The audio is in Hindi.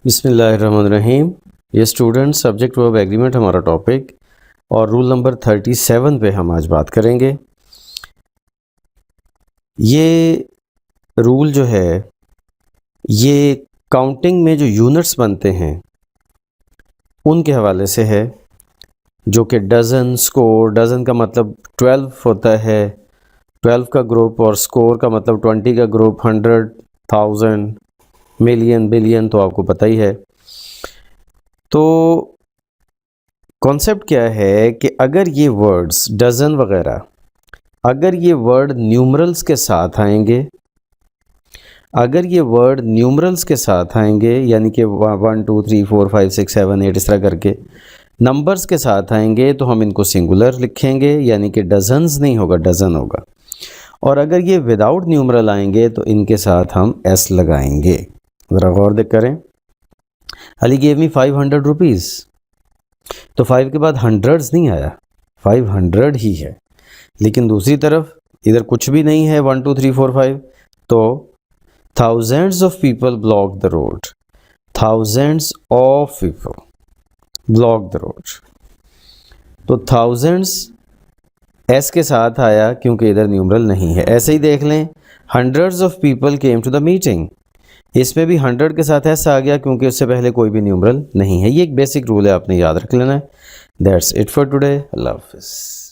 बिस्मिल्लाहिर्रहमानिर्रहीम। ये स्टूडेंट सब्जेक्ट वर्ब एग्रीमेंट हमारा टॉपिक और रूल नंबर 37 पे हम आज बात करेंगे। ये रूल जो है ये काउंटिंग में जो यूनिट्स बनते हैं उनके हवाले से है, जो कि डज़न, स्कोर, डज़न का मतलब 12 होता है, 12 का ग्रुप, और स्कोर का मतलब 20 का ग्रुप, 100, 1000, मिलियन, बिलियन तो आपको पता ही है। तो कॉन्सेप्ट क्या है कि अगर ये वर्ड्स डज़न वगैरह अगर ये वर्ड न्यूमरल्स के साथ आएंगे, अगर ये वर्ड न्यूमरल्स के साथ आएंगे यानी कि 1 2 3 4 5 6 7 8 इस तरह करके नंबर्स के साथ आएंगे तो हम इनको सिंगुलर लिखेंगे, यानी कि डजन्स नहीं होगा, डज़न होगा। और अगर ये विदाउट न्यूमरल आएंगे तो इनके साथ हम एस लगाएंगे। ज़रा गौर देख करें। अली गेव मी 500 रुपीज़, तो 5 के बाद हंड्रेड्स नहीं आया, 500 ही है। लेकिन दूसरी तरफ इधर कुछ भी नहीं है, 1 2 3 4 5, तो thousands of people block the road, thousands of people block the road. तो थाउजेंड्स एस के साथ आया क्योंकि इधर न्यूमरल नहीं है। ऐसे ही देख लें, hundreds of people came to the meeting, इसमें भी 100 के साथ एस आ गया क्योंकि उससे पहले कोई भी न्यूमरल नहीं है। ये एक बेसिक रूल है, आपने याद रख लेना है। That's it for today. अल्लाह हाफ़िज़।